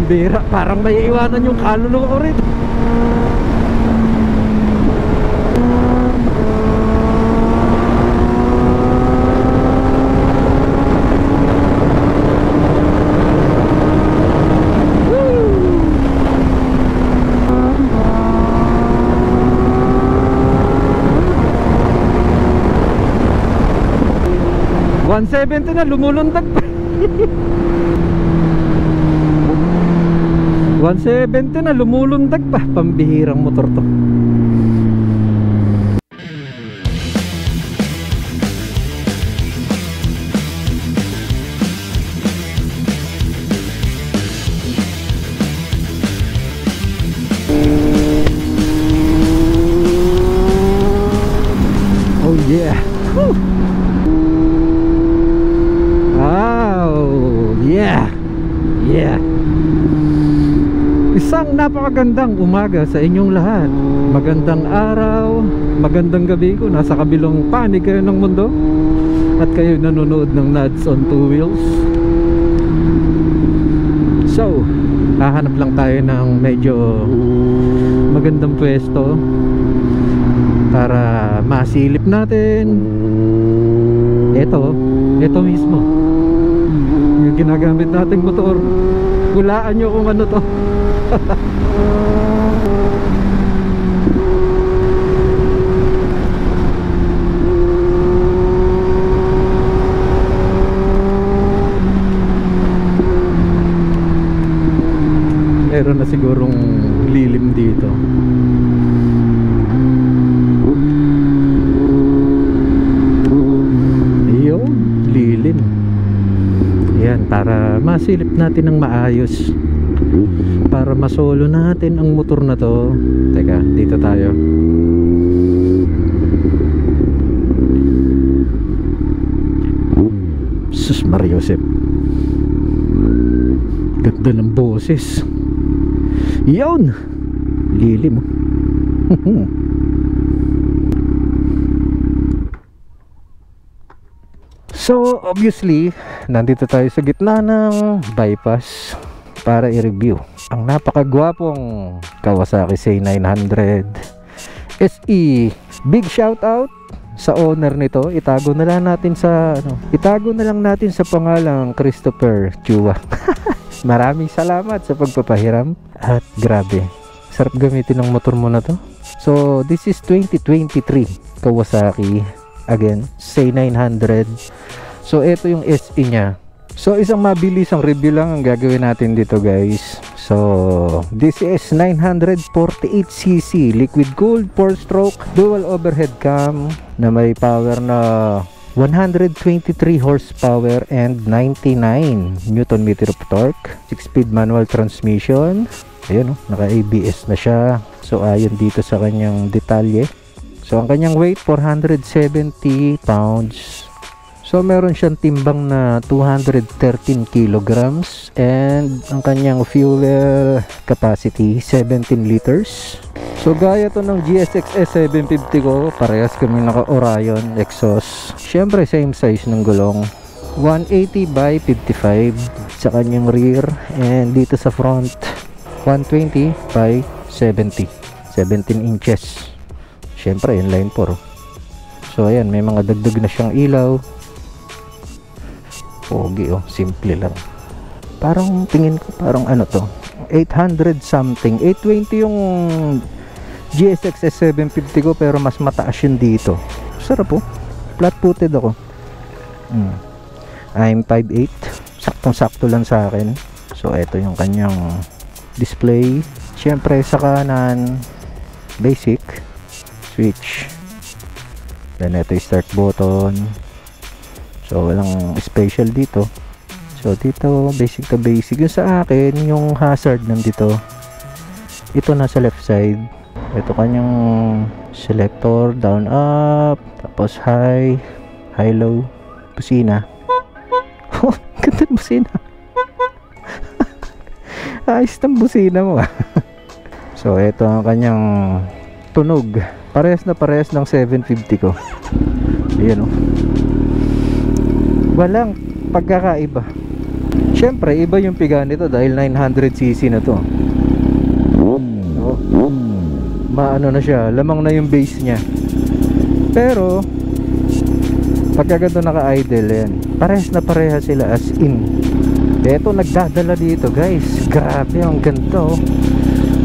Pambira, parang may iwanan yung kaluluwa ko rin. $170 na, lumulundag pa. 170 na, lumulundag pa. Pambihirang motor to. Oh yeah. Woo. Yeah. Yeah. Isang napakagandang umaga sa inyong lahat. Magandang araw, magandang gabi kung nasa kabilang panig kayo ng mundo at kayo nanonood ng Nads on Two Wheels. So, hahanap lang tayo ng medyo magandang pwesto para masilip natin. Ito mismo yung ginagamit nating motor. Hulaan nyo kung ano to. Meron na sigurong lilim dito. Ayun, lilim. Yan, para masilip natin ng maayos, para masolo natin ang motor na to. Teka, dito tayo. Sus Mariosep, ganda ng boses. Yun, lilim. So obviously, nandito tayo sa gitna ng bypass para i-review ang napakagwapong Kawasaki CY900 SE. Big shout out sa owner nito. Itago na lang natin sa pangalang Christopher Chua. Maraming salamat sa pagpapahiram. At grabe, sarap gamitin ng motor mo na to. So this is 2023 Kawasaki, again CY900. So ito yung SE nya. So isang mabilisang review lang ang gagawin natin dito, guys. So this is 948cc liquid cooled 4-stroke dual overhead cam na may power na 123 horsepower and 99 Newton meter of torque. 6-speed manual transmission. Ayun, naka ABS na siya. So ayon dito sa kanyang detalye. So ang kanyang weight 470 pounds. So meron siyang timbang na 213 kilograms and ang kanyang fuel capacity 17 liters. So gaya to ng GSX S750 ko, parehas kami naka Orion exhaust. Syempre same size ng gulong, 180 by 55 sa kanyang rear, and dito sa front 120 by 70, 17 inches. Syempre inline 4. So ayan, may mga dagdag na siyang ilaw. Pogi, oh, simple lang. Parang tingin ko parang ano to, 800 something, 820 yung GSX S750 ko, pero mas mataas yun dito. Sarap po, flat footed ako. I'm 5'8", saktong sakto lang sa akin. So ito yung kanyang display. Syempre sa kanan basic switch, then ito yung start button. So walang special dito. So dito basic to basic. Yung sa akin, yung hazard nandito, ito nasa left side. Ito kanyang selector, down up, tapos high, high low, busina. Oh, ganda ng busina. Ayos ng busina mo. So ito ang kanyang tunog. Parehas na parehas ng 750 ko. Ayan, oh. Walang pagkakaiba. Syempre iba yung piga nito dahil 900cc na to. Maano na siya, lamang na yung base niya. Pero pagka ganito naka-idle yan, parehas na pareha sila, as in. Eto nagdadala dito guys, grabe ang ganda oh.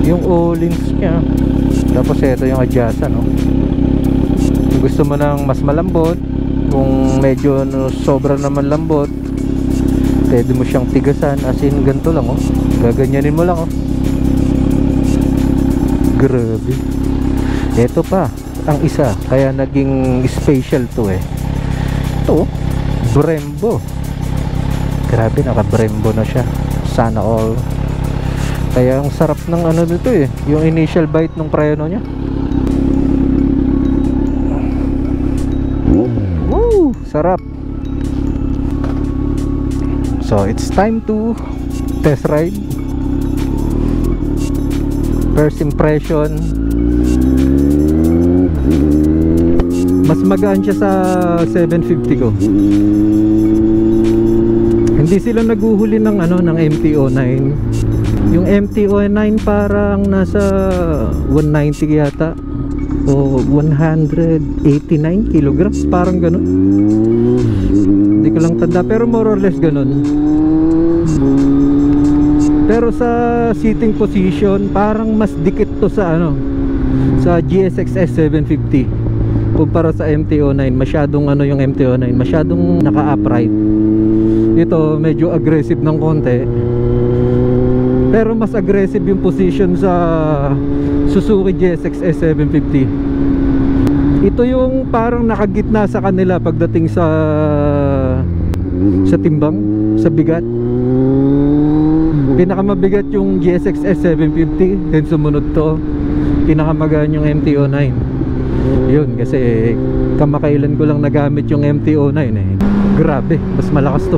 Yung O-links nya. Tapos eto yung adjustan oh. Kung gusto mo ng mas malambot, kung medyo sobra naman lambot, pwede mo siyang tigasan, as in ganito lang oh. Gaganyanin mo lang oh. Grabe. Ito pa ang isa, kaya naging special to eh. Ito Brembo. Grabe, naka Brembo na siya. Sana all. Kaya ang sarap ng ano nito eh, yung initial bite ng preno nya. Woo! Sarap. So it's time to test ride. First impression, mas magaan siya sa 750 ko. Hindi sila naguhuli ng ano, ng MT-09. Yung MT-09 parang nasa 190 yata o 189 kilograms, parang ganun. Hindi ko lang tanda, pero more or less ganun. Pero sa sitting position parang mas dikit to sa ano, sa GSX S750 kumpara sa MT-09. Masyadong ano yung MT-09, masyadong naka-upright. Ito medyo aggressive ng konti, pero mas aggressive yung position sa Suzuki GSX S750. Ito yung parang nakagitna sa kanila pagdating sa timbang, sa bigat. Pinakamabigat yung GSX S750, then sumunod to. Pinakamagaan yung MT-09. Yun, kasi kamakailan ko lang nagamit yung MT-09 eh. Grabe, mas malakas to.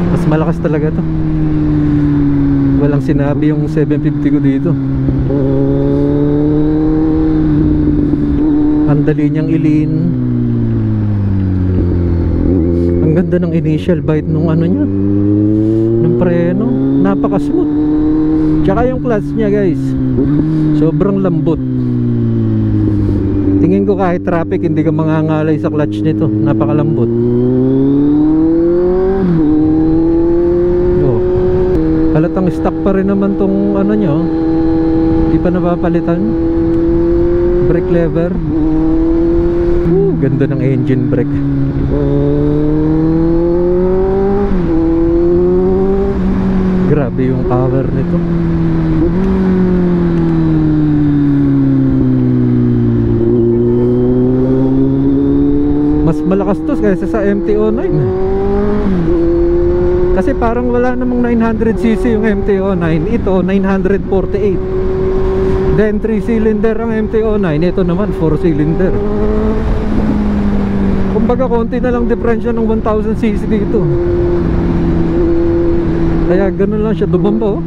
Mas malakas talaga to. Walang sinabi yung 750 ko dito. Ang dali niyang ilin. Ang ganda ng initial bite nung ano niya, ng preno. Napaka smooth. Tsaka yung clutch niya guys, sobrang lambot. Tingin ko kahit traffic hindi ka mangangalay sa clutch nito. Napakalambot. Oh. Halatang stock pa rin naman tong ano nyo. Di pa napapalitan. Brake lever. Ganda ng engine brake. Grabe yung power nito. Mas malakas to kaysa sa MT-09. Kasi parang wala namang 900cc yung MT-09. Ito 948. Then 3 cylinder ang MT-09. Ito naman 4 cylinder. Kumbaga konti na lang diferensya ng 1000cc dito. Kaya ganun lang siya, dumamba oh.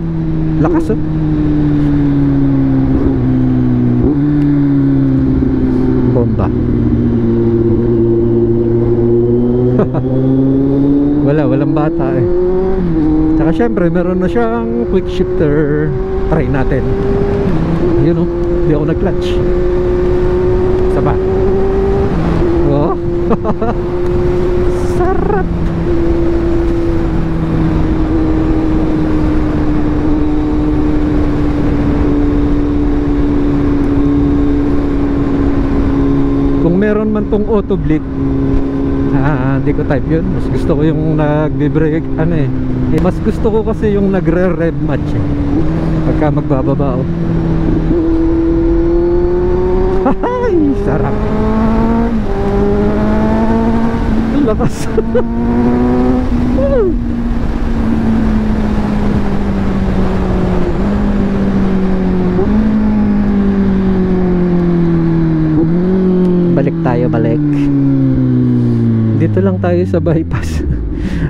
Lakas oh. Bomba. Walang bata eh. Tsaka syempre meron na siyang quick shifter. Try natin. Yun oh, hindi ako nag-clutch. Saba. Oh. Sarap. Kung meron man tong auto bleed, hindi ko type yun. Mas gusto ko yung nagbe-brake ano eh. Mas gusto ko kasi yung nagre-rev match eh, pagka magbababa oh. Ay, sarap. Lakas. Balik tayo, balik. Dito lang tayo sa bypass.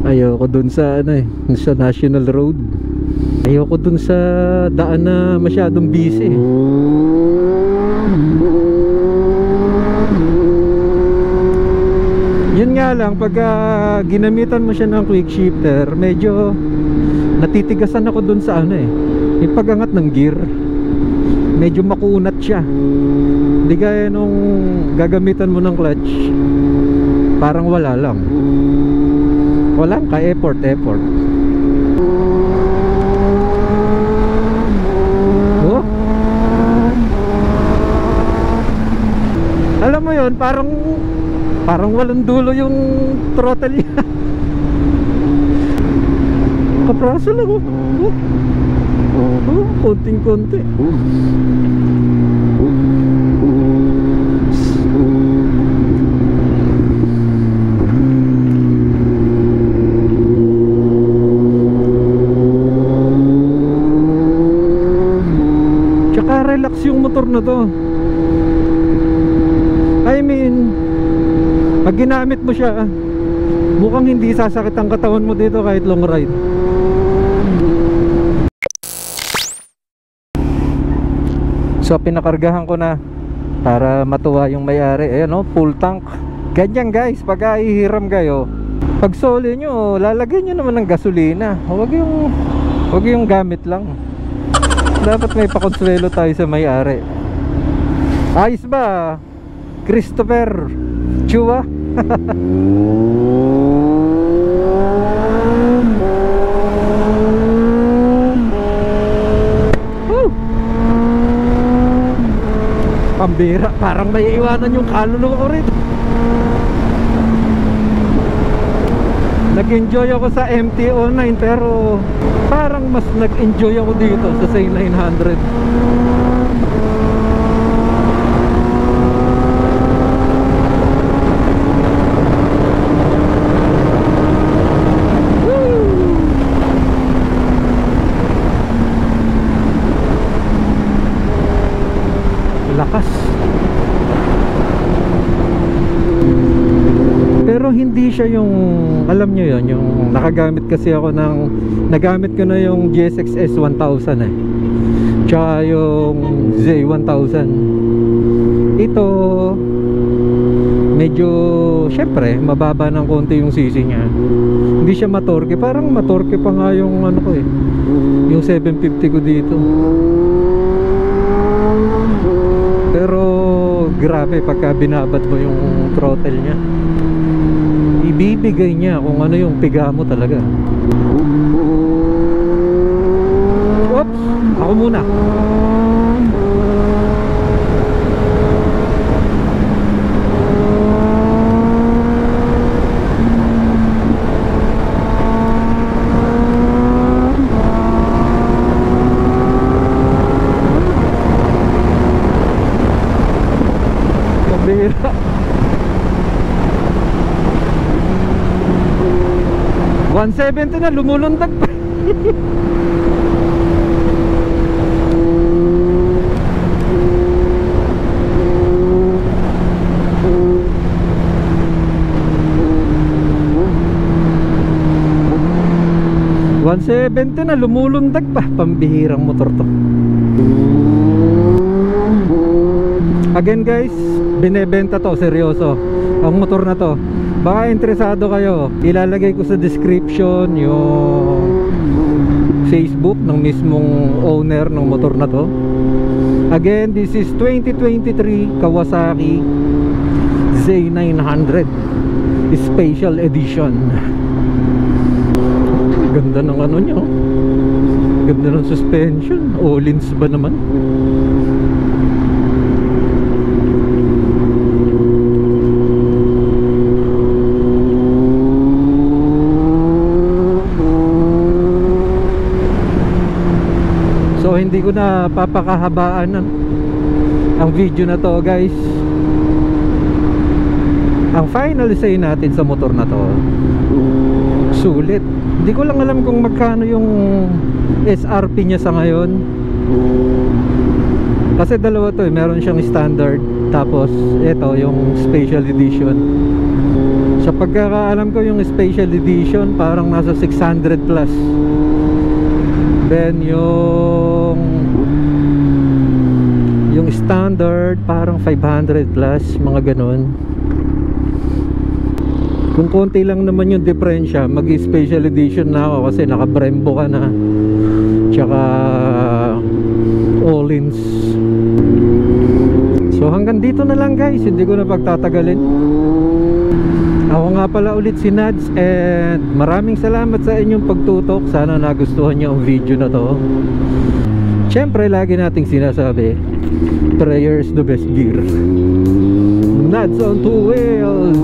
Ayoko dun sa ano eh, sa National Road. Ayoko dun sa daan na masyadong busy eh. Yun nga lang, pag ginamitan mo siya ng quick shifter, medyo natitigasan ako dun sa ano eh, yung pag-angat ng gear. Medyo makunat siya. Hindi gaya nung gagamitan mo ng clutch, parang wala lang. Walang ka-effort. Oh? Alam mo yon, parang walang dulo yung throttle niya. Kapraso lang oh. Konting-konti. Tsaka relax yung motor na to. I mean, pag ginamit mo siya, mukhang hindi sasakit ang katawan mo dito kahit long ride. So pinakargahan ko na para matuwa yung may-ari. Ayan o, full tank. Ganyan guys, pag hihiram kayo, pag soli nyo, lalagyan nyo naman ng gasolina. Huwag yung gamit lang. Dapat may pakonsuelo tayo sa may-ari. Ayos ba, Christopher Chua? Pambira, parang may iwanan yung kaluluwa ko rin. Nag-enjoy ako sa MT-09 pero parang mas nag-enjoy ako dito sa Say 900. Lakas. Pero hindi siya yung, alam nyo yun, yung nakagamit kasi ako ng, nagamit ko na yung GSX-S 1000 eh, tsaka yung Z1000. Ito medyo, syempre mababa ng konti yung sisi nya. Hindi siya matorke, parang matorke pa nga yung ano ko eh, yung 750 ko dito. Pero grabe pagka binabat mo yung throttle nya, ibibigay niya kung ano yung piga mo talaga. Oops, ako muna. Kabira. 170 na, lumulundag pa. na, lumulundag pa. Pambihirang motor to. Again guys, binebenta to, seryoso ang motor na to. Baka interesado kayo, ilalagay ko sa description yung Facebook ng mismong owner ng motor na to. Again, this is 2023 Kawasaki Z900 Special Edition. Ganda ng ano nyo, ganda ng suspension. All-ins ba naman? So hindi ko na papakahabaan ang video na to guys. Ang final say natin sa motor na to, sulit. Hindi ko lang alam kung magkano yung SRP niya sa ngayon, kasi dalawa to eh. Meron siyang standard, tapos ito yung special edition. Sa pagkakaalam ko yung special edition parang nasa 600 plus. Then yung standard parang 500 plus, mga ganun. Kung konti lang naman yung diferensya, mag-special edition na ako kasi naka Brembo ka na, tsaka Öhlins. So hanggang dito na lang guys, hindi ko na pagtatagalin. Ako nga pala ulit si Nads, and maraming salamat sa inyong pagtutok. Sana nagustuhan nyo ang video na to. Siyempre lagi nating sinasabi, prayers the best gear. Nads on two wheels.